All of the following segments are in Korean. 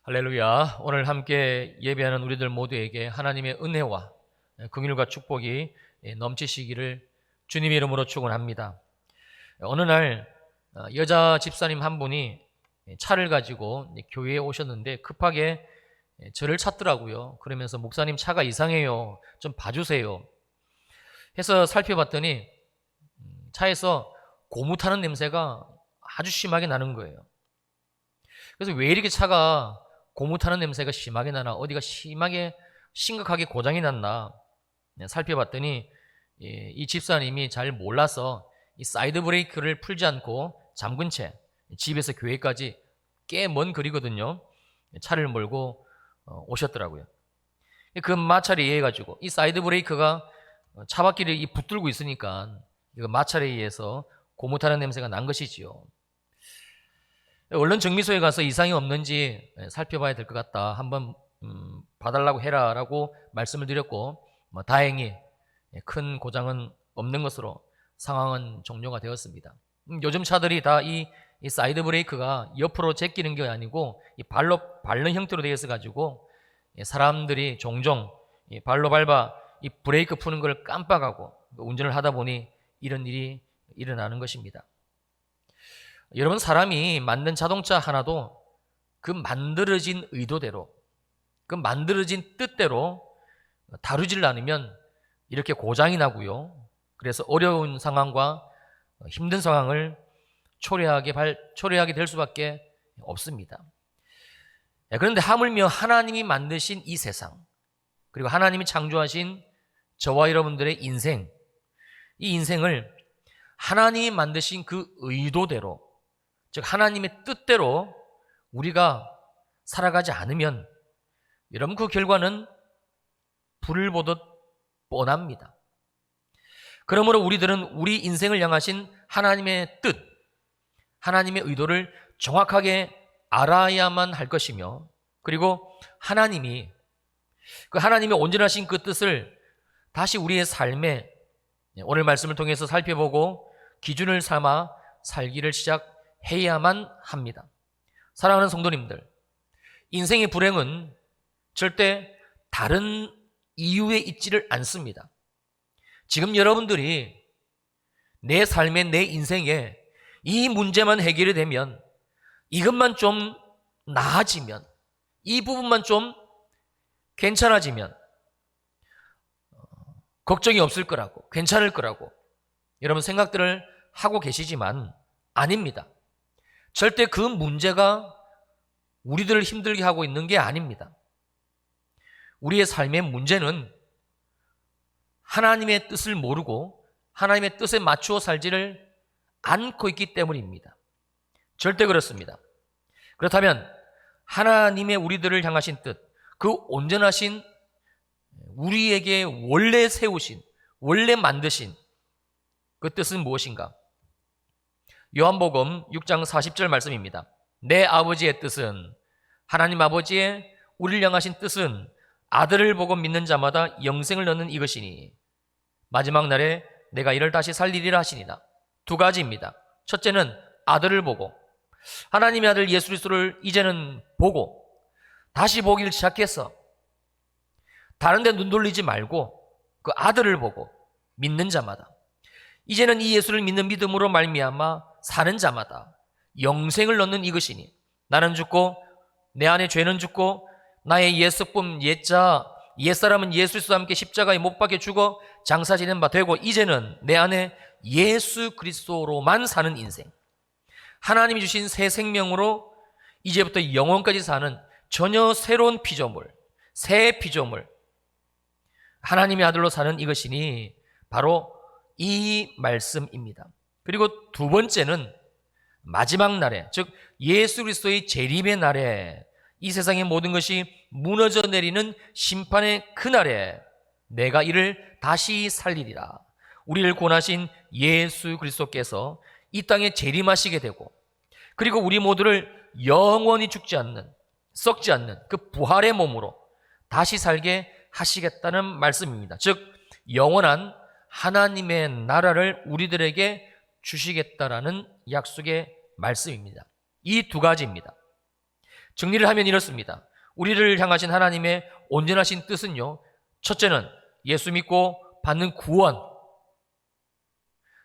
할렐루야. 오늘 함께 예배하는 우리들 모두에게 하나님의 은혜와 긍휼과 축복이 넘치시기를 주님의 이름으로 축원합니다. 어느 날 여자 집사님 한 분이 차를 가지고 교회에 오셨는데 급하게 저를 찾더라고요. 그러면서 목사님 차가 이상해요. 좀 봐주세요. 해서 살펴봤더니 차에서 고무 타는 냄새가 아주 심하게 나는 거예요. 그래서 왜 이렇게 차가 고무 타는 냄새가 심하게 나나, 어디가 심각하게 고장이 났나 살펴봤더니 이 집사님이 잘 몰라서 이 사이드 브레이크를 풀지 않고 잠근 채 집에서 교회까지 꽤 먼 거리거든요. 차를 몰고 오셨더라고요. 그 마찰에 의해 가지고 이 사이드 브레이크가 차바퀴를 붙들고 있으니까 그 마찰에 의해서 고무 타는 냄새가 난 것이지요. 얼른 정미소에 가서 이상이 없는지 살펴봐야 될 것 같다. 한번 봐달라고 해라 라고 말씀을 드렸고, 다행히 큰 고장은 없는 것으로 상황은 종료가 되었습니다. 요즘 차들이 다 이 사이드 브레이크가 옆으로 제끼는 게 아니고 이 발로 밟는 형태로 되어 있어 가지고 사람들이 종종 발로 밟아 이 브레이크 푸는 걸 깜빡하고 운전을 하다 보니 이런 일이 일어나는 것입니다. 여러분, 사람이 만든 자동차 하나도 그 만들어진 의도대로, 그 만들어진 뜻대로 다루질 않으면 이렇게 고장이 나고요. 그래서 어려운 상황과 힘든 상황을 초래하게 될 수밖에 없습니다. 그런데 하물며 하나님이 만드신 이 세상, 그리고 하나님이 창조하신 저와 여러분들의 인생, 이 인생을 하나님이 만드신 그 의도대로, 즉 하나님의 뜻대로 우리가 살아가지 않으면 여러분 그 결과는 불을 보듯 뻔합니다. 그러므로 우리들은 우리 인생을 향하신 하나님의 뜻, 하나님의 의도를 정확하게 알아야만 할 것이며, 그리고 하나님이 그 하나님의 온전하신 그 뜻을 다시 우리의 삶에 오늘 말씀을 통해서 살펴보고 기준을 삼아 살기를 시작해야만 합니다. 사랑하는 성도님들, 인생의 불행은 절대 다른 이유에 있지를 않습니다. 지금 여러분들이 내 삶에, 내 인생에 이 문제만 해결이 되면, 이것만 좀 나아지면, 이 부분만 좀 괜찮아지면 걱정이 없을 거라고, 괜찮을 거라고 여러분 생각들을 하고 계시지만 아닙니다. 절대 그 문제가 우리들을 힘들게 하고 있는 게 아닙니다. 우리의 삶의 문제는 하나님의 뜻을 모르고 하나님의 뜻에 맞추어 살지를 않고 있기 때문입니다. 절대 그렇습니다. 그렇다면 하나님의 우리들을 향하신 뜻, 그 온전하신 우리에게 원래 세우신, 원래 만드신 그 뜻은 무엇인가? 요한복음 6장 40절 말씀입니다. 내 아버지의 뜻은, 하나님 아버지의 우리를 향하신 뜻은 아들을 보고 믿는 자마다 영생을 얻는 이것이니 마지막 날에 내가 이를 다시 살리리라 하시니라. 두 가지입니다. 첫째는 아들을 보고, 하나님의 아들 예수 그리스도를 이제는 보고 다시 보기를 시작해서 다른 데 눈 돌리지 말고 그 아들을 보고 믿는 자마다, 이제는 이 예수를 믿는 믿음으로 말미암아 사는 자마다 영생을 얻는 이것이니 나는 죽고 내 안에 죄는 죽고 나의 옛속품 옛사람은 예수 그리스도와 함께 십자가에 못 박혀 죽어 장사 지낸 바 되고 이제는 내 안에 예수 그리스도로만 사는 인생, 하나님이 주신 새 생명으로 이제부터 영원까지 사는 전혀 새로운 피조물, 새 피조물, 하나님의 아들로 사는 이것이니 바로 이 말씀입니다. 그리고 두 번째는 마지막 날에, 즉 예수 그리스도의 재림의 날에, 이 세상의 모든 것이 무너져 내리는 심판의 그날에 내가 이를 다시 살리리라. 우리를 구원하신 예수 그리스도께서 이 땅에 재림하시게 되고, 그리고 우리 모두를 영원히 죽지 않는, 썩지 않는 그 부활의 몸으로 다시 살게 하시겠다는 말씀입니다. 즉 영원한 하나님의 나라를 우리들에게 주시겠다라는 약속의 말씀입니다. 이 두 가지입니다. 정리를 하면 이렇습니다. 우리를 향하신 하나님의 온전하신 뜻은요, 첫째는 예수 믿고 받는 구원,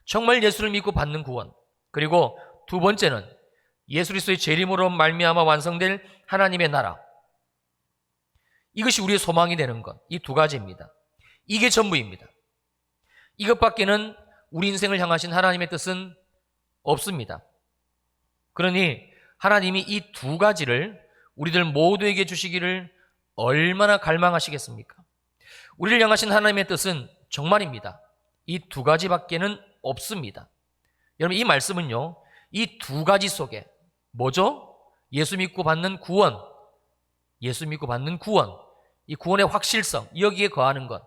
정말 예수를 믿고 받는 구원, 그리고 두 번째는 예수 그리스도의 재림으로 말미암아 완성될 하나님의 나라, 이것이 우리의 소망이 되는 것, 이 두 가지입니다. 이게 전부입니다. 이것밖에는 우리 인생을 향하신 하나님의 뜻은 없습니다. 그러니 하나님이 이 두 가지를 우리들 모두에게 주시기를 얼마나 갈망하시겠습니까? 우리를 향하신 하나님의 뜻은 정말입니다. 이 두 가지밖에는 없습니다. 여러분, 이 말씀은요, 이 두 가지 속에 뭐죠? 예수 믿고 받는 구원, 예수 믿고 받는 구원, 이 구원의 확실성, 여기에 거하는 것,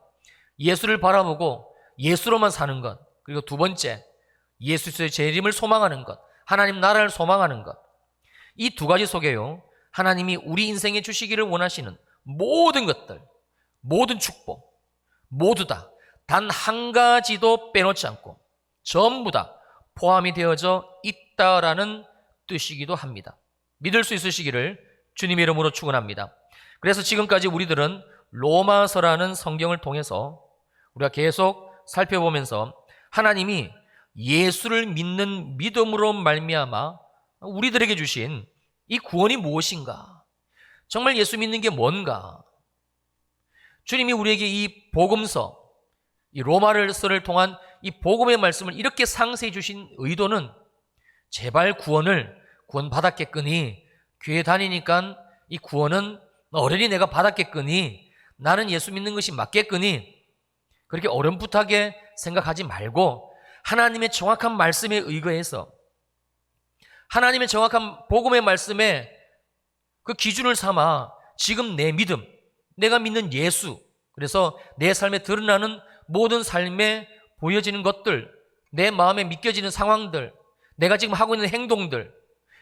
예수를 바라보고 예수로만 사는 것, 그리고 두 번째, 예수의 재림을 소망하는 것, 하나님 나라를 소망하는 것, 이 두 가지 속에요, 하나님이 우리 인생에 주시기를 원하시는 모든 것들, 모든 축복, 모두 다 단 한 가지도 빼놓지 않고 전부 다 포함이 되어져 있다라는 뜻이기도 합니다. 믿을 수 있으시기를 주님의 이름으로 축원합니다. 그래서 지금까지 우리들은 로마서라는 성경을 통해서 우리가 계속 살펴보면서 하나님이 예수를 믿는 믿음으로 말미암아 우리들에게 주신 이 구원이 무엇인가? 정말 예수 믿는 게 뭔가? 주님이 우리에게 이 복음서, 이 로마서를 통한 이 복음의 말씀을 이렇게 상세히 주신 의도는 제발 구원 받았겠거니, 교회 다니니까 이 구원은 어련히 내가 받았겠거니, 나는 예수 믿는 것이 맞겠거니, 그렇게 어렴풋하게 생각하지 말고 하나님의 정확한 말씀에 의거해서 하나님의 정확한 복음의 말씀에 그 기준을 삼아 지금 내 믿음, 내가 믿는 예수, 그래서 내 삶에 드러나는 모든 삶에 보여지는 것들, 내 마음에 믿겨지는 상황들, 내가 지금 하고 있는 행동들,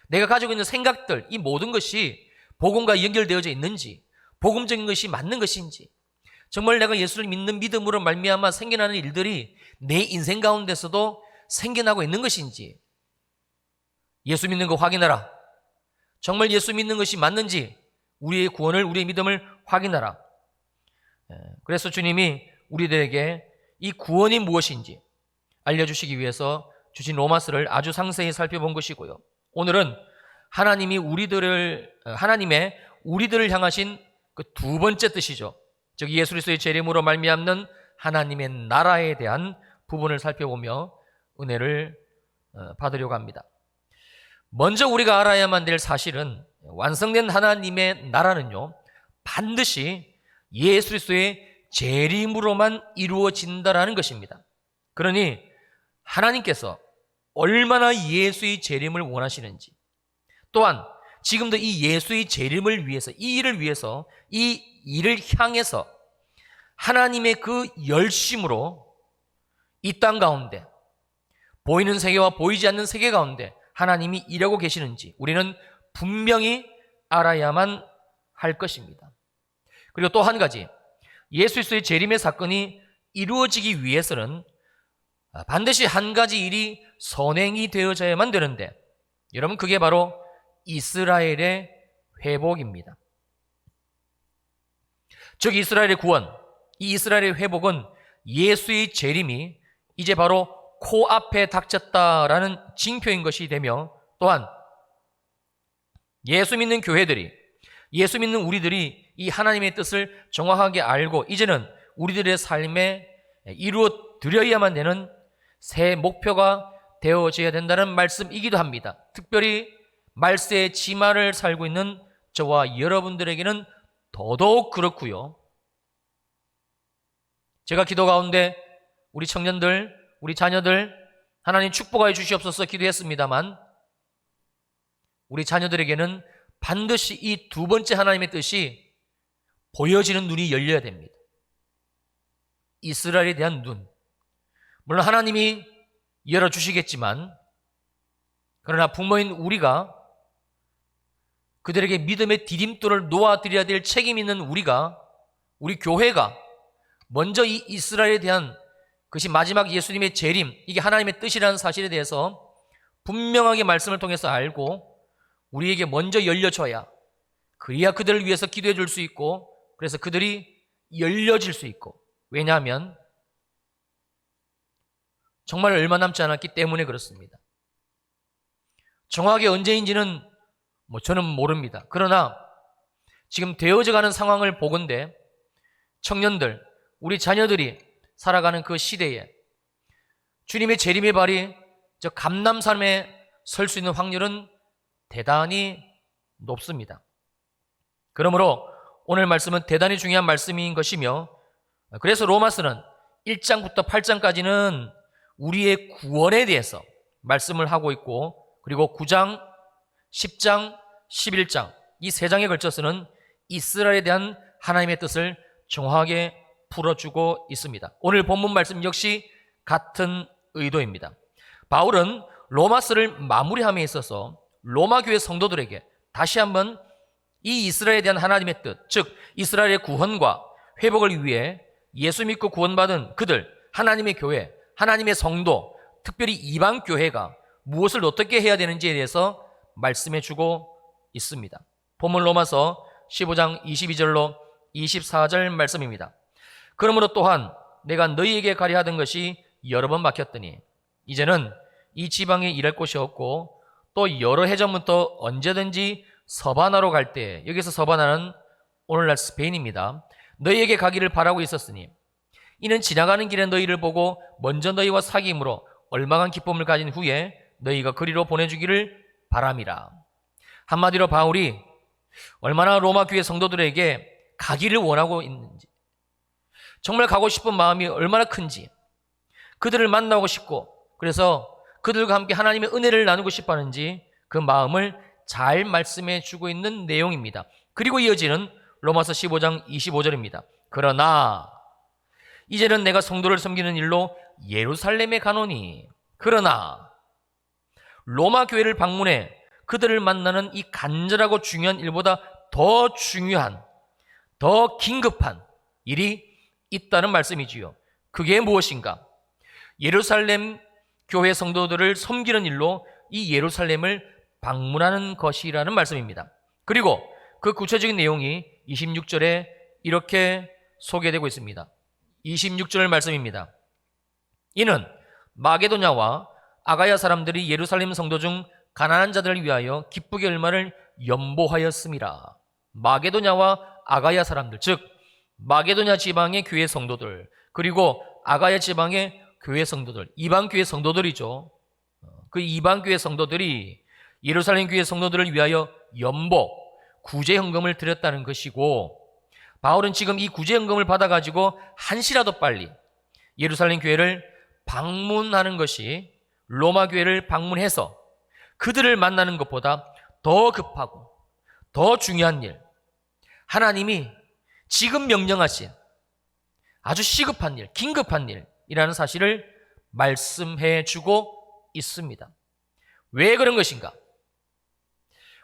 내가 가지고 있는 생각들, 이 모든 것이 복음과 연결되어져 있는지, 복음적인 것이 맞는 것인지, 정말 내가 예수를 믿는 믿음으로 말미암아 생겨나는 일들이 내 인생 가운데서도 생겨나고 있는 것인지, 예수 믿는 거 확인하라. 정말 예수 믿는 것이 맞는지 우리의 구원을, 우리의 믿음을 확인하라. 그래서 주님이 우리들에게 이 구원이 무엇인지 알려주시기 위해서 주신 로마서를 아주 상세히 살펴본 것이고요. 오늘은 하나님의 우리들을 향하신 그 두 번째 뜻이죠. 즉 예수 그리스도의 재림으로 말미암는 하나님의 나라에 대한 부분을 살펴보며 은혜를 받으려고 합니다. 먼저 우리가 알아야만 될 사실은 완성된 하나님의 나라는요, 반드시 예수 그리스도의 재림으로만 이루어진다라는 것입니다. 그러니 하나님께서 얼마나 예수의 재림을 원하시는지, 또한 지금도 이 예수의 재림을 위해서, 이 일을 위해서, 이 일을 향해서 하나님의 그 열심으로 이 땅 가운데, 보이는 세계와 보이지 않는 세계 가운데 하나님이 일하고 계시는지 우리는 분명히 알아야만 할 것입니다. 그리고 또 한 가지, 예수 그리스도의 재림의 사건이 이루어지기 위해서는 반드시 한 가지 일이 선행이 되어져야만 되는데, 여러분, 그게 바로 이스라엘의 회복입니다. 즉 이스라엘의 구원, 이 이스라엘의 회복은 예수의 재림이 이제 바로 코앞에 닥쳤다라는 징표인 것이 되며, 또한 예수 믿는 교회들이, 예수 믿는 우리들이 이 하나님의 뜻을 정확하게 알고 이제는 우리들의 삶에 이루어 드려야만 되는 새 목표가 되어져야 된다는 말씀이기도 합니다. 특별히 말세의 지마를 살고 있는 저와 여러분들에게는 더더욱 그렇고요. 제가 기도 가운데 우리 청년들, 우리 자녀들 하나님 축복하여 주시옵소서 기도했습니다만, 우리 자녀들에게는 반드시 이 두 번째 하나님의 뜻이 보여지는 눈이 열려야 됩니다. 이스라엘에 대한 눈. 물론 하나님이 열어주시겠지만, 그러나 부모인 우리가, 그들에게 믿음의 디딤돌을 놓아드려야 될 책임 있는 우리가, 우리 교회가 먼저 이 이스라엘에 대한, 그것이 마지막 예수님의 재림, 이게 하나님의 뜻이라는 사실에 대해서 분명하게 말씀을 통해서 알고 우리에게 먼저 열려줘야 그래야 그들을 위해서 기도해 줄 수 있고, 그래서 그들이 열려질 수 있고, 왜냐하면 정말 얼마 남지 않았기 때문에 그렇습니다. 정확하게 언제인지는 저는 모릅니다. 그러나 지금 되어져가는 상황을 보건대 청년들, 우리 자녀들이 살아가는 그 시대에 주님의 재림의 발이 저 감람산에 설 수 있는 확률은 대단히 높습니다. 그러므로 오늘 말씀은 대단히 중요한 말씀인 것이며, 그래서 로마서는 1장부터 8장까지는 우리의 구원에 대해서 말씀을 하고 있고, 그리고 9장, 10장, 11장 이 세 장에 걸쳐서는 이스라엘에 대한 하나님의 뜻을 정확하게 풀어주고 있습니다. 오늘 본문 말씀 역시 같은 의도입니다. 바울은 로마서를 마무리함에 있어서 로마 교회 성도들에게 다시 한번 이 이스라엘에 대한 하나님의 뜻, 즉 이스라엘의 구원과 회복을 위해 예수 믿고 구원받은 그들, 하나님의 교회, 하나님의 성도, 특별히 이방 교회가 무엇을 어떻게 해야 되는지에 대해서 말씀해 주고 있습니다. 본문 로마서 15장 22절로 24절 말씀입니다. 그러므로 또한 내가 너희에게 가려 하던 것이 여러 번 막혔더니 이제는 이 지방에 일할 곳이 없고 또 여러 해 전부터 언제든지 서바나로 갈 때, 여기서 서바나는 오늘날 스페인입니다. 너희에게 가기를 바라고 있었으니 이는 지나가는 길에 너희를 보고 먼저 너희와 사귐으로 얼마간 기쁨을 가진 후에 너희가 그리로 보내주기를 바람이라. 한마디로 바울이 얼마나 로마 교회 성도들에게 가기를 원하고 있는지, 정말 가고 싶은 마음이 얼마나 큰지, 그들을 만나고 싶고 그래서 그들과 함께 하나님의 은혜를 나누고 싶어 하는지 그 마음을 잘 말씀해 주고 있는 내용입니다. 그리고 이어지는 로마서 15장 25절입니다. 그러나 이제는 내가 성도를 섬기는 일로 예루살렘에 가노니, 그러나 로마 교회를 방문해 그들을 만나는 이 간절하고 중요한 일보다 더 중요한, 더 긴급한 일이 있다는 말씀이지요. 그게 무엇인가? 예루살렘 교회 성도들을 섬기는 일로 이 예루살렘을 방문하는 것이라는 말씀입니다. 그리고 그 구체적인 내용이 26절에 이렇게 소개되고 있습니다. 26절 말씀입니다. 이는 마게도냐와 아가야 사람들이 예루살렘 성도 중 가난한 자들을 위하여 기쁘게 얼마를 연보하였음이라. 마게도냐와 아가야 사람들, 즉 마게도냐 지방의 교회 성도들, 그리고 아가야 지방의 교회 성도들, 이방 교회 성도들이죠. 그 이방 교회 성도들이 예루살렘 교회 성도들을 위하여 연보, 구제 헌금을 드렸다는 것이고, 바울은 지금 이 구제 헌금을 받아가지고 한시라도 빨리 예루살렘 교회를 방문하는 것이 로마 교회를 방문해서 그들을 만나는 것보다 더 급하고 더 중요한 일, 하나님이 지금 명령하신 아주 시급한 일, 긴급한 일이라는 사실을 말씀해 주고 있습니다. 왜 그런 것인가?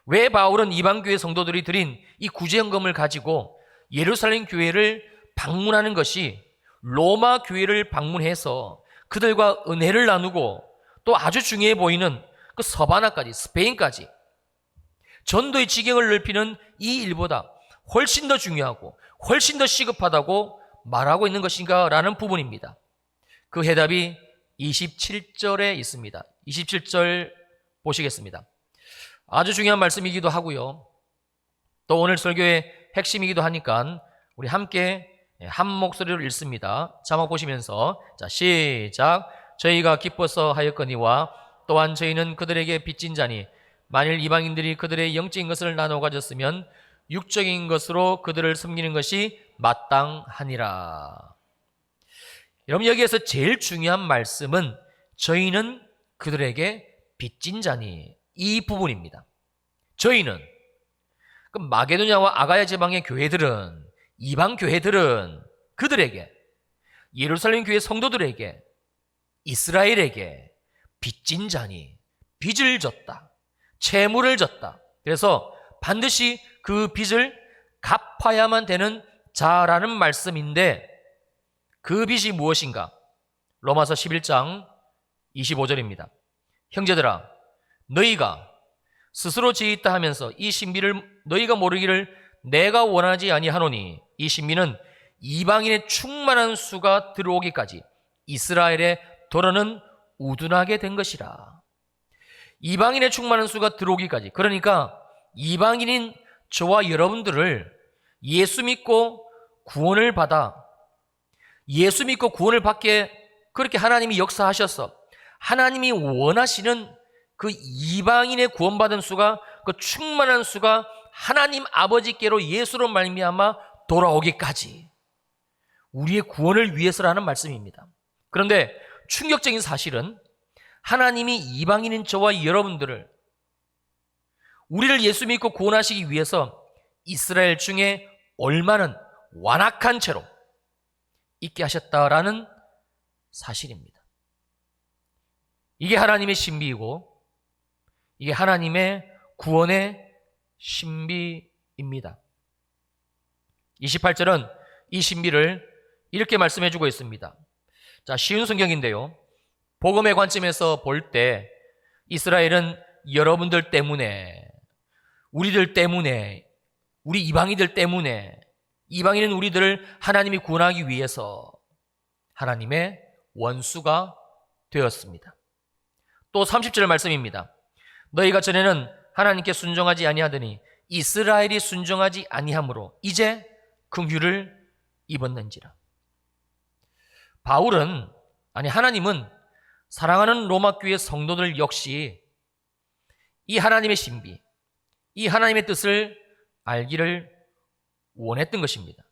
왜 바울은 이방교회 성도들이 드린 이 구제헌금을 가지고 예루살렘 교회를 방문하는 것이 로마 교회를 방문해서 그들과 은혜를 나누고 또 아주 중요해 보이는 그 서바나까지, 스페인까지 전도의 지경을 넓히는 이 일보다 훨씬 더 중요하고 훨씬 더 시급하다고 말하고 있는 것인가? 라는 부분입니다. 그 해답이 27절에 있습니다. 27절 보시겠습니다. 아주 중요한 말씀이기도 하고요. 또 오늘 설교의 핵심이기도 하니까 우리 함께 한 목소리로 읽습니다. 자막 보시면서 자 시작. 저희가 기뻐서 하였거니와 또한 저희는 그들에게 빚진 자니 만일 이방인들이 그들의 영적인 것을 나눠 가졌으면 육적인 것으로 그들을 섬기는 것이 마땅하니라. 여러분, 여기에서 제일 중요한 말씀은 저희는 그들에게 빚진 자니, 이 부분입니다. 저희는, 그럼 마게도냐와 아가야 지방의 교회들은, 이방 교회들은 그들에게, 예루살렘 교회 성도들에게, 이스라엘에게 빚진 자니, 빚을 졌다, 채무를 졌다. 그래서 반드시 그 빚을 갚아야만 되는 자라는 말씀인데, 그 빚이 무엇인가? 로마서 11장 25절입니다. 형제들아, 너희가 스스로 지었다 하면서 이 신비를 너희가 모르기를 내가 원하지 아니하노니 이 신비는 이방인의 충만한 수가 들어오기까지 이스라엘의 도로는 우둔하게 된 것이라. 이방인의 충만한 수가 들어오기까지, 그러니까 이방인인 저와 여러분들을 예수 믿고 구원을 받아, 예수 믿고 구원을 받게 그렇게 하나님이 역사하셔서 하나님이 원하시는 그 이방인의 구원받은 수가, 그 충만한 수가 하나님 아버지께로 예수로 말미암아 돌아오기까지 우리의 구원을 위해서라는 말씀입니다. 그런데 충격적인 사실은 하나님이 이방인인 저와 여러분들을, 우리를 예수 믿고 구원하시기 위해서 이스라엘 중에 얼마는 완악한 채로 있게 하셨다라는 사실입니다. 이게 하나님의 신비이고 이게 하나님의 구원의 신비입니다. 28절은 이 신비를 이렇게 말씀해 주고 있습니다. 자, 쉬운 성경인데요. 복음의 관점에서 볼 때 이스라엘은 여러분들 때문에, 우리들 때문에, 우리 이방인들 때문에, 이방인은 우리들을 하나님이 구원하기 위해서 하나님의 원수가 되었습니다. 또 30절 말씀입니다. 너희가 전에는 하나님께 순종하지 아니하더니 이스라엘이 순종하지 아니함으로 이제 긍휼을 입었는지라. 하나님은 사랑하는 로마 교회 성도들 역시 이 하나님의 신비, 이 하나님의 뜻을 알기를 원했던 것입니다.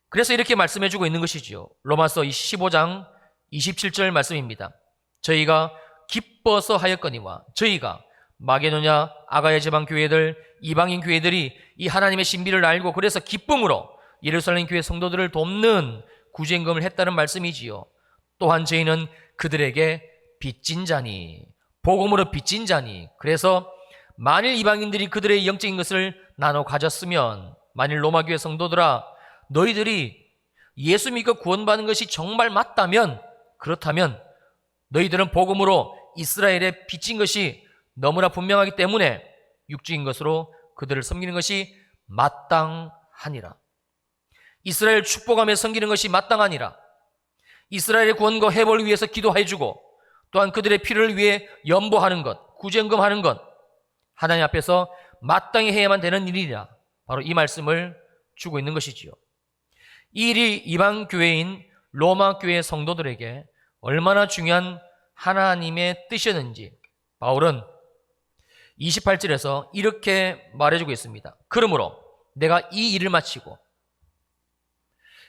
그래서 이렇게 말씀해 주고 있는 것이지요. 로마서 15장 27절 말씀입니다. 저희가 기뻐서 하였거니와 저희가 마게도냐 아가야 지방 교회들, 이방인 교회들이 이 하나님의 신비를 알고 그래서 기쁨으로 예루살렘 교회 성도들을 돕는 구제임금을 했다는 말씀이지요. 또한 저희는 그들에게 빚진 자니, 복음으로 빚진 자니, 그래서 만일 이방인들이 그들의 영적인 것을 나눠 가졌으면, 만일 로마 교회 성도들아 너희들이 예수 믿고 구원받는 것이 정말 맞다면, 그렇다면 너희들은 복음으로 이스라엘에 빚진 것이 너무나 분명하기 때문에 육적인 것으로 그들을 섬기는 것이 마땅하니라. 이스라엘 축복하며 섬기는 것이 마땅하니라. 이스라엘의 구원과 회복을 위해서 기도해주고 또한 그들의 피를 위해 연보하는 것, 구제임금하는 것, 하나님 앞에서 마땅히 해야만 되는 일이라. 바로 이 말씀을 주고 있는 것이지요. 이 일이 이방 교회인 로마 교회 성도들에게 얼마나 중요한 하나님의 뜻이었는지 바울은 28절에서 이렇게 말해주고 있습니다. 그러므로 내가 이 일을 마치고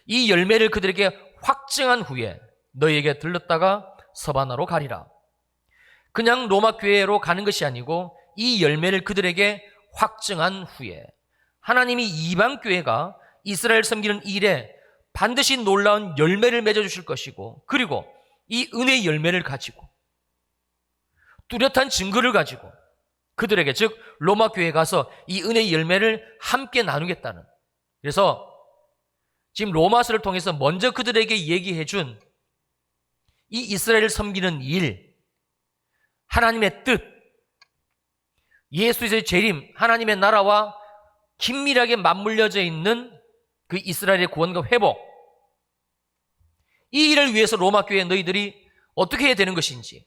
이 열매를 그들에게 확증한 후에 너희에게 들렀다가 서바나로 가리라. 그냥 로마 교회로 가는 것이 아니고 이 열매를 그들에게 확증한 후에 하나님이 이방 교회가 이스라엘 섬기는 일에 반드시 놀라운 열매를 맺어주실 것이고, 그리고 이 은혜의 열매를 가지고 뚜렷한 증거를 가지고 그들에게, 즉 로마 교회에 가서 이 은혜의 열매를 함께 나누겠다는, 그래서 지금 로마서를 통해서 먼저 그들에게 얘기해 준 이 이스라엘을 섬기는 일, 하나님의 뜻, 예수의 재림, 하나님의 나라와 긴밀하게 맞물려져 있는 그 이스라엘의 구원과 회복, 이 일을 위해서 로마 교회 너희들이 어떻게 해야 되는 것인지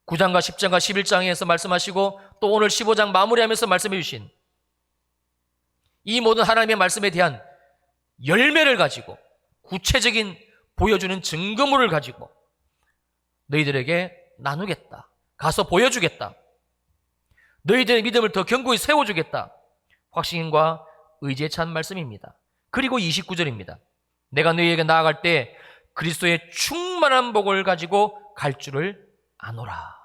9장과 10장과 11장에서 말씀하시고 또 오늘 15장 마무리하면서 말씀해 주신 이 모든 하나님의 말씀에 대한 열매를 가지고 구체적인 보여주는 증거물을 가지고 너희들에게 나누겠다. 가서 보여주겠다. 너희들의 믿음을 더 견고히 세워주겠다. 확신과 의지에 찬 말씀입니다. 그리고 29절입니다. 내가 너희에게 나아갈 때 그리스도의 충만한 복을 가지고 갈 줄을 아노라.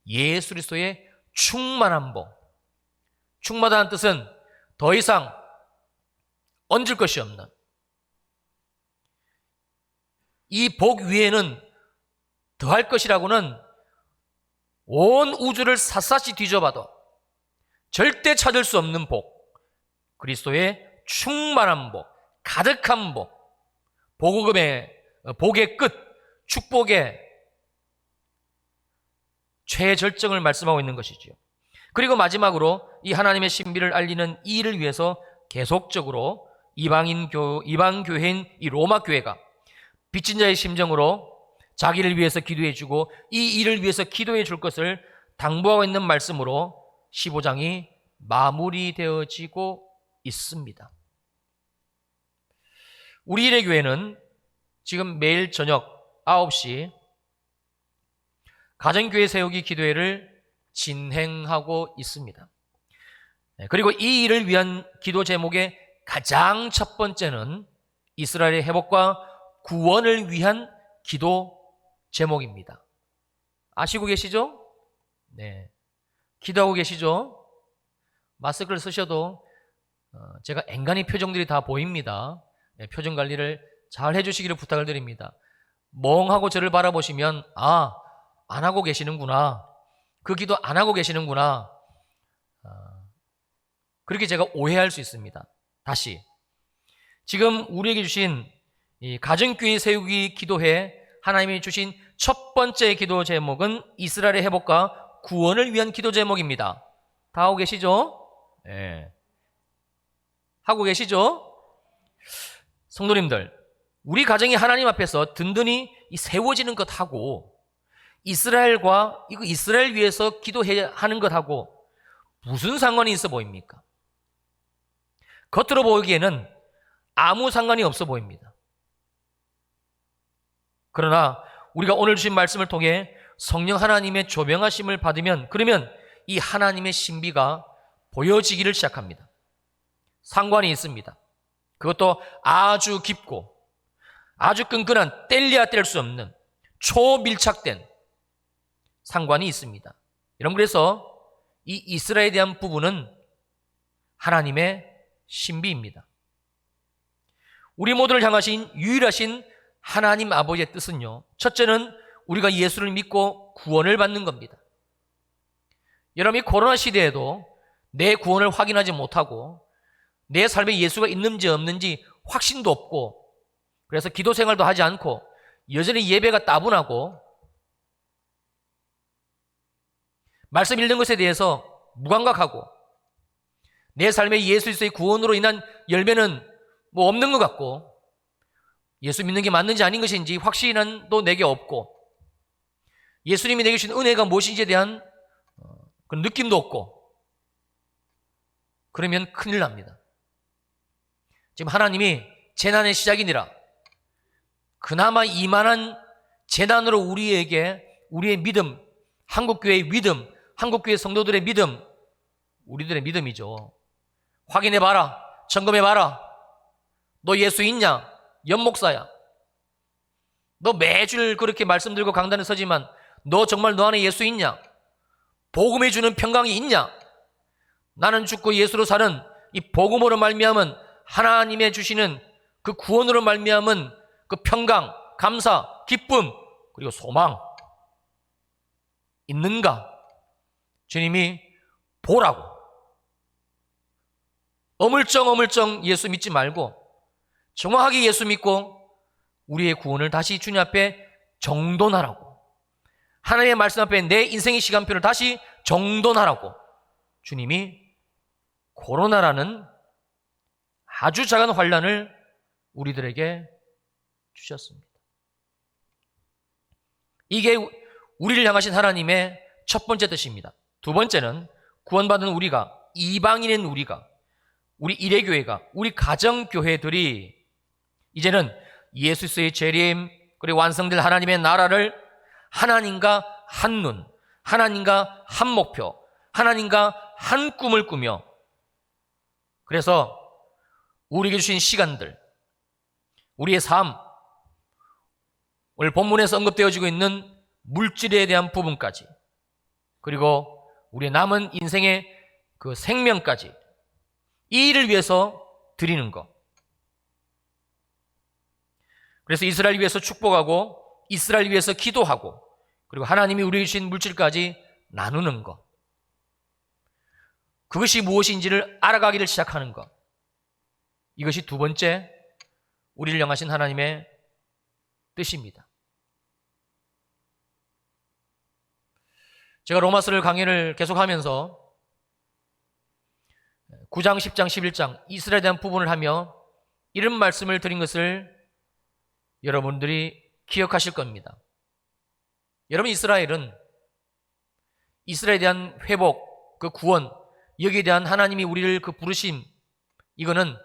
예수 그리스도의 충만한 복. 충만하다는 뜻은 더 이상 얹을 것이 없는, 이 복 위에는 더할 것이라고는 온 우주를 샅샅이 뒤져봐도 절대 찾을 수 없는 복, 그리스도의 충만한 복, 가득한 복, 복의 끝, 축복의 최절정을 말씀하고 있는 것이지요. 그리고 마지막으로 이 하나님의 신비를 알리는 이 일을 위해서 계속적으로 이방 교회인 이 로마 교회가 빚진 자의 심정으로 자기를 위해서 기도해 주고 이 일을 위해서 기도해 줄 것을 당부하고 있는 말씀으로 15장이 마무리되어지고 있습니다. 우리 일의 교회는 지금 매일 저녁 9시 가정교회 세우기 기도회를 진행하고 있습니다. 그리고 이 일을 위한 기도 제목의 가장 첫 번째는 이스라엘의 회복과 구원을 위한 기도 제목입니다. 아시고 계시죠? 네. 기도하고 계시죠? 마스크를 쓰셔도 제가 앵간히 표정들이 다 보입니다. 네, 표정 관리를 잘 해주시기를 부탁을 드립니다. 멍하고 저를 바라보시면 안 하고 계시는구나. 그 기도 안 하고 계시는구나. 그렇게 제가 오해할 수 있습니다. 다시 지금 우리에게 주신 이 가정교회 세우기 기도회 하나님이 주신 첫 번째 기도 제목은 이스라엘의 회복과 구원을 위한 기도 제목입니다. 다 하고 계시죠? 네. 하고 계시죠? 성도님들, 우리 가정이 하나님 앞에서 든든히 세워지는 것하고 이스라엘과 이스라엘 위해서 기도해야 하는 것하고 무슨 상관이 있어 보입니까? 겉으로 보기에는 아무 상관이 없어 보입니다. 그러나 우리가 오늘 주신 말씀을 통해 성령 하나님의 조명하심을 받으면 그러면 이 하나님의 신비가 보여지기를 시작합니다. 상관이 있습니다. 그것도 아주 깊고 아주 끈끈한 뗄래야 뗄 수 없는 초밀착된 상관이 있습니다. 여러분, 그래서 이 이스라엘에 대한 부분은 하나님의 신비입니다. 우리 모두를 향하신 유일하신 하나님 아버지의 뜻은요, 첫째는 우리가 예수를 믿고 구원을 받는 겁니다. 여러분, 이 코로나 시대에도 내 구원을 확인하지 못하고 내 삶에 예수가 있는지 없는지 확신도 없고 그래서 기도 생활도 하지 않고 여전히 예배가 따분하고 말씀 읽는 것에 대해서 무감각하고 내 삶에 예수 그리스도의 구원으로 인한 열매는 뭐 없는 것 같고 예수 믿는 게 맞는지 아닌 것인지 확신은 또 내게 없고 예수님이 내게 주신 은혜가 무엇인지에 대한 그런 느낌도 없고 그러면 큰일 납니다. 지금 하나님이 재난의 시작이니라 그나마 이만한 재난으로 우리에게 우리의 믿음, 한국교회의 믿음, 한국교회 성도들의 믿음, 우리들의 믿음이죠. 확인해봐라. 점검해봐라. 너 예수 있냐? 연목사야. 너 매주 그렇게 말씀 들고 강단에 서지만 너 정말 너 안에 예수 있냐? 복음이 주는 평강이 있냐? 나는 죽고 예수로 사는 이 복음으로 말미암은 하나님의 주시는 그 구원으로 말미암은 그 평강, 감사, 기쁨 그리고 소망 있는가? 주님이 보라고. 어물쩡 예수 믿지 말고 정확하게 예수 믿고 우리의 구원을 다시 주님 앞에 정돈하라고. 하나님의 말씀 앞에 내 인생의 시간표를 다시 정돈하라고 주님이 코로나라는 아주 작은 환난을 우리들에게 주셨습니다. 이게 우리를 향하신 하나님의 첫 번째 뜻입니다. 두 번째는 구원받은 우리가, 이방인인 우리가, 우리 일회교회가, 우리 가정교회들이 이제는 예수 그리스도의 재림 그리고 완성될 하나님의 나라를 하나님과 한 눈, 하나님과 한 목표, 하나님과 한 꿈을 꾸며 그래서 우리에게 주신 시간들, 우리의 삶, 오늘 본문에서 언급되어지고 있는 물질에 대한 부분까지 그리고 우리의 남은 인생의 그 생명까지 이 일을 위해서 드리는 것. 그래서 이스라엘 위해서 축복하고 이스라엘 위해서 기도하고 그리고 하나님이 우리에게 주신 물질까지 나누는 것. 그것이 무엇인지를 알아가기를 시작하는 것. 이것이 두 번째 우리를 향하신 하나님의 뜻입니다. 제가 로마서를 강의를 계속하면서 9장, 10장, 11장 이스라엘에 대한 부분을 하며 이런 말씀을 드린 것을 여러분들이 기억하실 겁니다. 여러분, 이스라엘에 대한 회복, 그 구원, 여기에 대한 하나님이 우리를 그 부르심, 이거는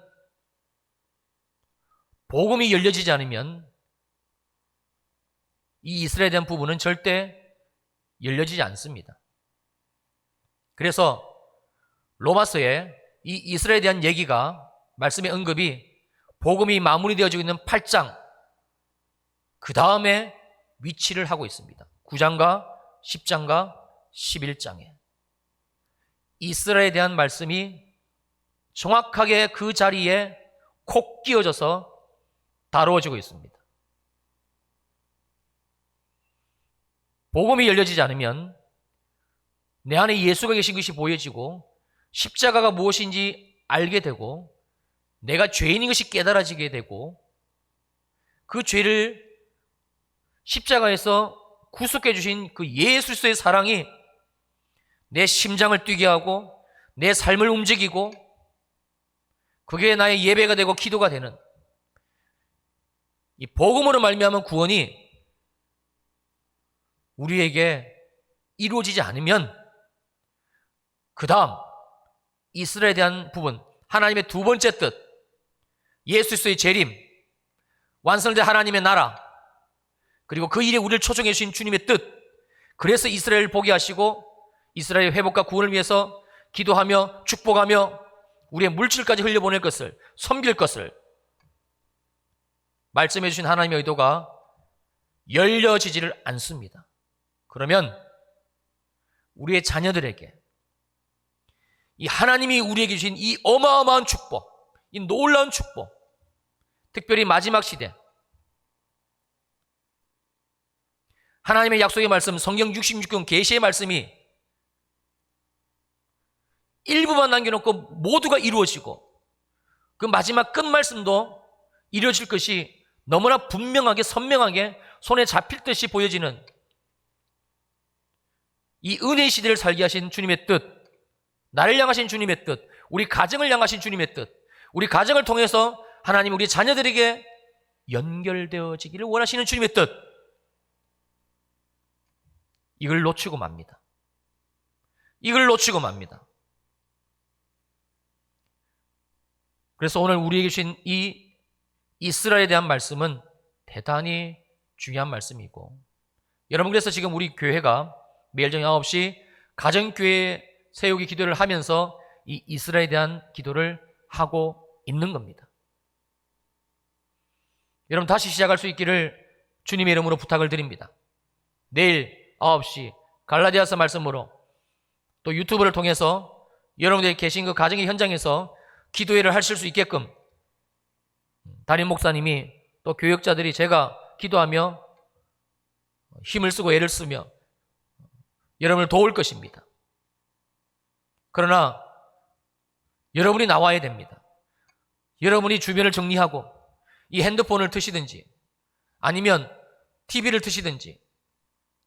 복음이 열려지지 않으면 이 이스라엘에 대한 부분은 절대 열려지지 않습니다. 그래서 로마서에 이 이스라엘에 대한 얘기가, 말씀의 언급이 복음이 마무리되어지고 있는 8장 그 다음에 위치를 하고 있습니다. 9장과 10장과 11장에 이스라엘에 대한 말씀이 정확하게 그 자리에 콕 끼워져서 다루어지고 있습니다. 복음이 열려지지 않으면 내 안에 예수가 계신 것이 보여지고 십자가가 무엇인지 알게 되고 내가 죄인인 것이 깨달아지게 되고 그 죄를 십자가에서 구속해 주신 그 예수 그리스도의 사랑이 내 심장을 뛰게 하고 내 삶을 움직이고 그게 나의 예배가 되고 기도가 되는 이 복음으로 말미암은 구원이 우리에게 이루어지지 않으면 그 다음 이스라엘에 대한 부분, 하나님의 두 번째 뜻, 예수 그리스도의 재림, 완성된 하나님의 나라, 그리고 그 일에 우리를 초청해 주신 주님의 뜻, 그래서 이스라엘을 보게 하시고 이스라엘의 회복과 구원을 위해서 기도하며 축복하며 우리의 물질까지 흘려보낼 것을, 섬길 것을 말씀해 주신 하나님의 의도가 열려지지를 않습니다. 그러면 우리의 자녀들에게 이 하나님이 우리에게 주신 이 어마어마한 축복, 이 놀라운 축복, 특별히 마지막 시대 하나님의 약속의 말씀, 성경 66권 계시의 말씀이 일부만 남겨놓고 모두가 이루어지고 그 마지막 끝 말씀도 이루어질 것이 너무나 분명하게 선명하게 손에 잡힐 듯이 보여지는 이 은혜의 시대를 살게 하신 주님의 뜻, 나를 향하신 주님의 뜻, 우리 가정을 향하신 주님의 뜻, 우리 가정을 통해서 하나님 우리 자녀들에게 연결되어지기를 원하시는 주님의 뜻, 이걸 놓치고 맙니다. 이걸 놓치고 맙니다. 그래서 오늘 우리에게 주신 이 이스라엘에 대한 말씀은 대단히 중요한 말씀이고, 여러분, 그래서 지금 우리 교회가 매일 저녁 9시 가정교회 세우기 기도를 하면서 이 이스라엘에 대한 기도를 하고 있는 겁니다. 여러분, 다시 시작할 수 있기를 주님의 이름으로 부탁을 드립니다. 내일 9시 갈라디아서 말씀으로 또 유튜브를 통해서 여러분들이 계신 그 가정의 현장에서 기도회를 하실 수 있게끔 담임 목사님이 또 교역자들이 제가 기도하며 힘을 쓰고 애를 쓰며 여러분을 도울 것입니다. 그러나 여러분이 나와야 됩니다. 여러분이 주변을 정리하고 이 핸드폰을 트시든지 아니면 TV를 트시든지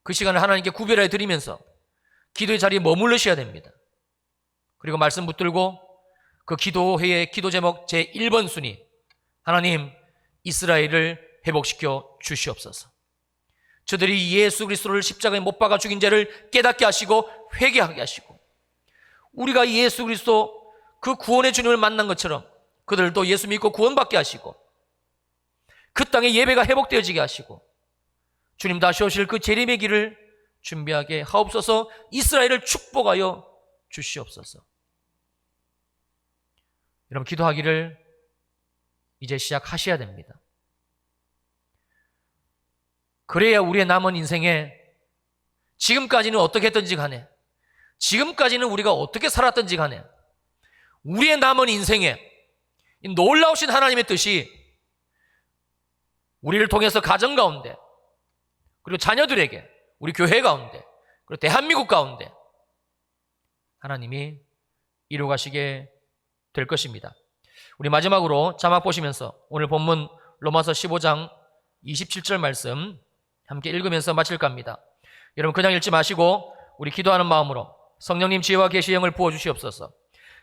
그 시간을 하나님께 구별해 드리면서 기도의 자리에 머무르셔야 됩니다. 그리고 말씀 붙들고 그 기도회의 기도 제목 제1번 순위, 하나님 이스라엘을 회복시켜 주시옵소서. 저들이 예수 그리스도를 십자가에 못 박아 죽인 죄를 깨닫게 하시고 회개하게 하시고, 우리가 예수 그리스도 그 구원의 주님을 만난 것처럼 그들도 예수 믿고 구원받게 하시고 그 땅의 예배가 회복되어지게 하시고 주님 다시 오실 그 재림의 길을 준비하게 하옵소서. 이스라엘을 축복하여 주시옵소서. 여러분, 기도하기를 이제 시작하셔야 됩니다. 그래야 우리의 남은 인생에 지금까지는 어떻게 했든지 간에, 지금까지는 우리가 어떻게 살았든지 간에 우리의 남은 인생에 이 놀라우신 하나님의 뜻이 우리를 통해서 가정 가운데, 그리고 자녀들에게, 우리 교회 가운데, 그리고 대한민국 가운데 하나님이 이루어가시게 될 것입니다. 우리 마지막으로 자막 보시면서 오늘 본문 로마서 15장 27절 말씀 함께 읽으면서 마칠까 합니다. 여러분, 그냥 읽지 마시고 우리 기도하는 마음으로 성령님 지혜와 계시의 영을 부어주시옵소서.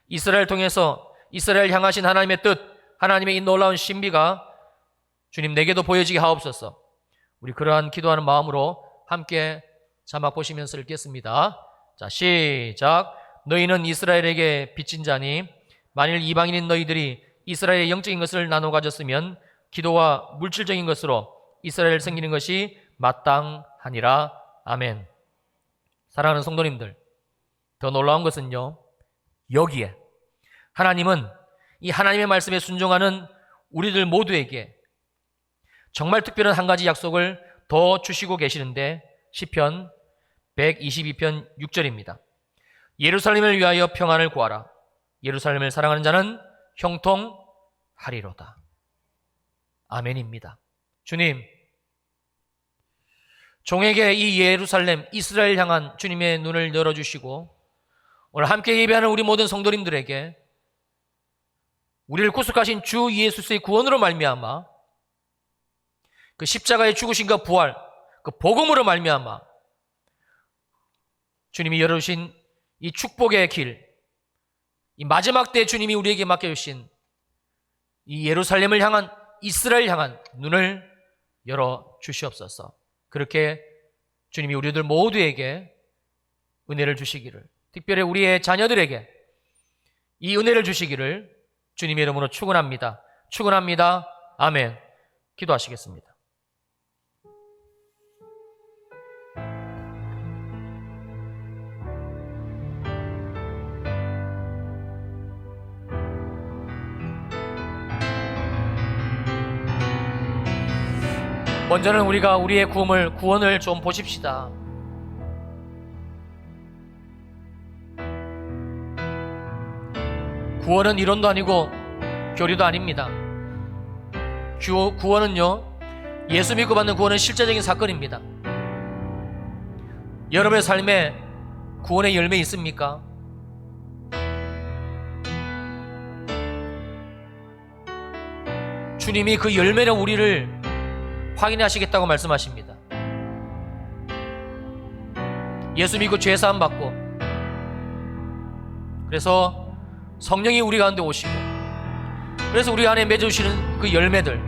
이스라엘 통해서 이스라엘 향하신 하나님의 뜻, 하나님의 이 놀라운 신비가 주님 내게도 보여지게 하옵소서. 우리 그러한 기도하는 마음으로 함께 자막 보시면서 읽겠습니다. 자, 시작. 너희는 이스라엘에게 빚진 자니 만일 이방인인 너희들이 이스라엘의 영적인 것을 나눠 가졌으면 기도와 물질적인 것으로 이스라엘을 섬기는 것이 마땅하니라. 아멘. 사랑하는 성도님들, 더 놀라운 것은요, 여기에 하나님은 이 하나님의 말씀에 순종하는 우리들 모두에게 정말 특별한 한 가지 약속을 더 주시고 계시는데 시편 122편 6절입니다. 예루살렘을 위하여 평안을 구하라. 예루살렘을 사랑하는 자는 형통하리로다. 아멘입니다. 주님, 종에게 이 예루살렘, 이스라엘 향한 주님의 눈을 열어주시고 오늘 함께 예배하는 우리 모든 성도님들에게 우리를 구속하신 주 예수의 구원으로 말미암아 그 십자가의 죽으심과 부활, 그 복음으로 말미암아 주님이 열어주신 이 축복의 길, 이 마지막 때 주님이 우리에게 맡겨주신 이 예루살렘을 향한, 이스라엘 향한 눈을 열어주시옵소서. 그렇게 주님이 우리들 모두에게 은혜를 주시기를, 특별히 우리의 자녀들에게 이 은혜를 주시기를 주님의 이름으로 축원합니다. 축원합니다. 아멘. 기도하시겠습니다. 먼저는 우리가 우리의 구원을 좀 보십시다. 구원은 이론도 아니고 교리도 아닙니다. 구원은요, 예수 믿고 받는 구원은 실제적인 사건입니다. 여러분의 삶에 구원의 열매 있습니까? 주님이 그 열매는 우리를 확인하시겠다고 말씀하십니다. 예수 믿고 죄 사함 받고, 그래서 성령이 우리 가운데 오시고, 그래서 우리 안에 맺어주시는 그 열매들,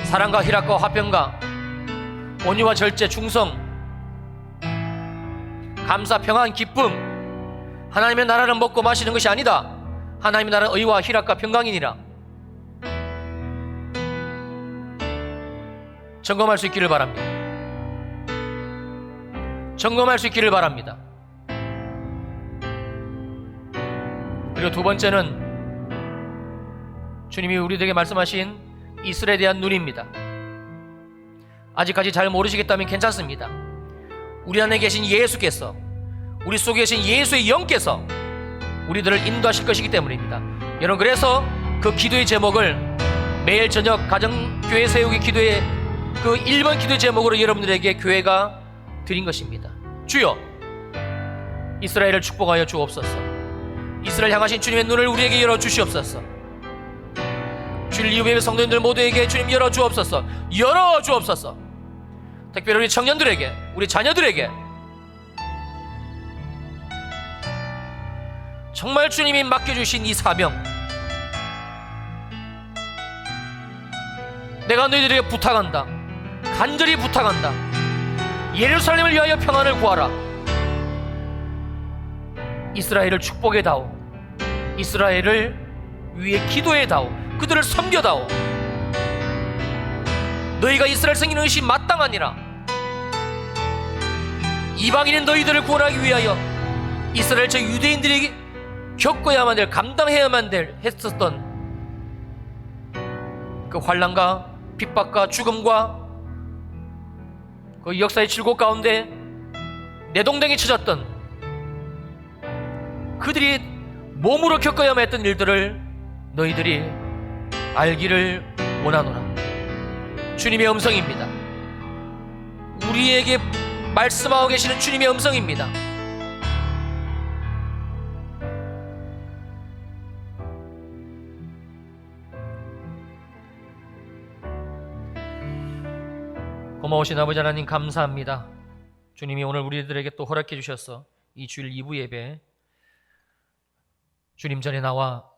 사랑과 희락과 화평과 온유와 절제, 충성, 감사, 평안, 기쁨, 하나님의 나라는 먹고 마시는 것이 아니다. 하나님의 나라는 의와 희락과 평강이니라. 점검할 수 있기를 바랍니다. 점검할 수 있기를 바랍니다. 그리고 두 번째는 주님이 우리에게 말씀하신 이스라엘에 대한 눈입니다. 아직까지 잘 모르시겠다면 괜찮습니다. 우리 안에 계신 예수께서, 우리 속에 계신 예수의 영께서 우리들을 인도하실 것이기 때문입니다. 여러분, 그래서 그 기도의 제목을 매일 저녁 가정교회 세우기 기도의 그 1번 기도 제목으로 여러분들에게 교회가 드린 것입니다. 주여, 이스라엘을 축복하여 주옵소서. 이스라엘 향하신 주님의 눈을 우리에게 열어주시옵소서. 주일 이후의 성도님들 모두에게 주님 열어주옵소서. 열어주옵소서. 특별히 우리 청년들에게, 우리 자녀들에게 정말 주님이 맡겨주신 이 사명, 내가 너희들에게 부탁한다. 간절히 부탁한다. 예루살렘을 위하여 평안을 구하라. 이스라엘을 축복해다오. 이스라엘을 위해 기도해다오. 그들을 섬겨다오. 너희가 이스라엘 섬기는 것이 마땅하니라. 이방인인 너희들을 구원하기 위하여 이스라엘 저 유대인들에게 겪어야만 될, 감당해야만 될 했었던 그 환난과 핍박과 죽음과 그 역사의 질곡 가운데 내동댕이 쳐졌던 그들이 몸으로 겪어야만 했던 일들을 너희들이 알기를 원하노라. 주님의 음성입니다. 우리에게 말씀하고 계시는 주님의 음성입니다. 고마우신 아버지 하나님, 감사합니다. 주님이 오늘 우리들에게 또 허락해 주셔서 이 주일 2부 예배 주님 전에 나와,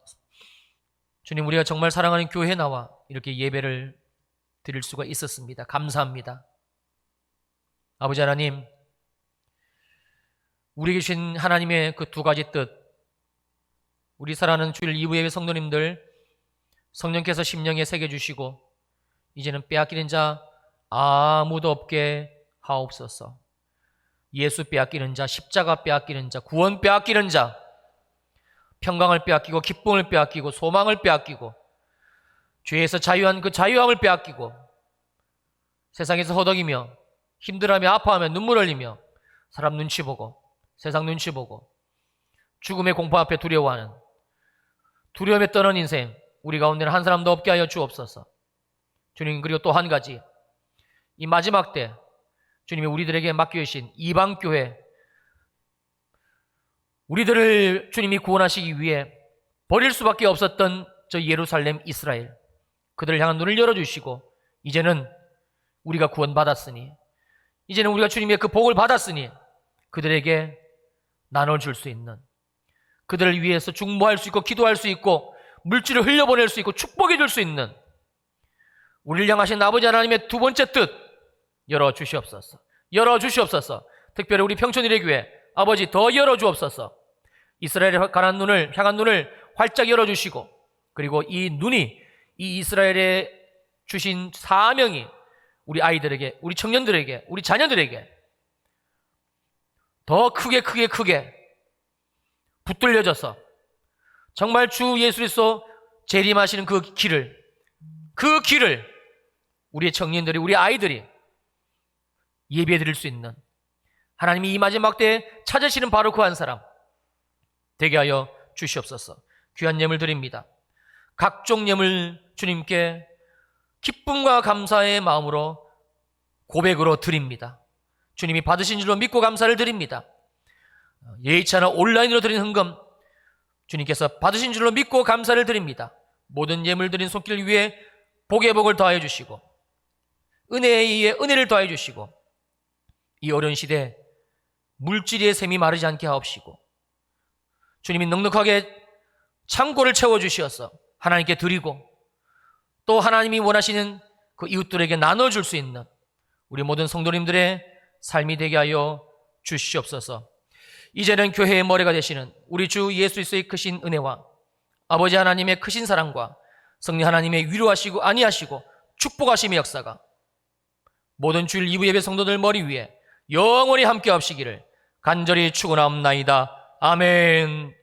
주님 우리가 정말 사랑하는 교회에 나와 이렇게 예배를 드릴 수가 있었습니다. 감사합니다. 아버지 하나님, 우리 계신 하나님의 그 두 가지 뜻, 우리 사랑하는 주일 2부 예배 성도님들 성령께서 심령에 새겨주시고 이제는 빼앗기는 자 아무도 없게 하옵소서. 예수 빼앗기는 자, 십자가 빼앗기는 자, 구원 빼앗기는 자, 평강을 빼앗기고 기쁨을 빼앗기고 소망을 빼앗기고 죄에서 자유한 그 자유함을 빼앗기고 세상에서 허덕이며 힘들어하며 아파하며 눈물 흘리며 사람 눈치 보고 세상 눈치 보고 죽음의 공포 앞에 두려워하는 두려움에 떠는 인생 우리 가운데는 한 사람도 없게 하여 주옵소서. 주님, 그리고 또 한 가지, 이 마지막 때 주님이 우리들에게 맡겨주신 이방교회, 우리들을 주님이 구원하시기 위해 버릴 수밖에 없었던 저 예루살렘 이스라엘, 그들을 향한 눈을 열어주시고 이제는 우리가 구원받았으니, 이제는 우리가 주님의 그 복을 받았으니 그들에게 나눠줄 수 있는, 그들을 위해서 중보할 수 있고 기도할 수 있고 물질을 흘려보낼 수 있고 축복해 줄 수 있는 우리를 향하신 아버지 하나님의 두 번째 뜻 열어주시옵소서. 열어주시옵소서. 특별히 우리 평촌일의 교회 아버지 더 열어주옵소서. 이스라엘에 향한 눈을 활짝 열어주시고, 그리고 이 눈이 이 이스라엘에 주신 사명이 우리 아이들에게, 우리 청년들에게, 우리 자녀들에게 더 크게 붙들려져서 정말 주 예수 그리스도 재림하시는 그 길을 우리의 청년들이, 우리 아이들이 예배해 드릴 수 있는, 하나님이 이 마지막 때에 찾으시는 바로 그 한 사람 되게 하여 주시옵소서. 귀한 예물 드립니다. 각종 예물 주님께 기쁨과 감사의 마음으로 고백으로 드립니다. 주님이 받으신 줄로 믿고 감사를 드립니다. 예의치 않아 온라인으로 드린 헌금 주님께서 받으신 줄로 믿고 감사를 드립니다. 모든 예물 드린 손길 위에 복의 복을 더하여 주시고 은혜에 의해 은혜를 더하여 주시고 이 어려운 시대에 물질의 샘이 마르지 않게 하옵시고 주님이 넉넉하게 창고를 채워주시어서 하나님께 드리고 또 하나님이 원하시는 그 이웃들에게 나눠줄 수 있는 우리 모든 성도님들의 삶이 되게 하여 주시옵소서. 이제는 교회의 머리가 되시는 우리 주 예수 그리스도의 크신 은혜와 아버지 하나님의 크신 사랑과 성령 하나님의 위로하시고 안위하시고 축복하심의 역사가 모든 주일 2부 예배 성도들 머리 위에 영원히 함께 하시기를 간절히 축원하옵나이다. 아멘.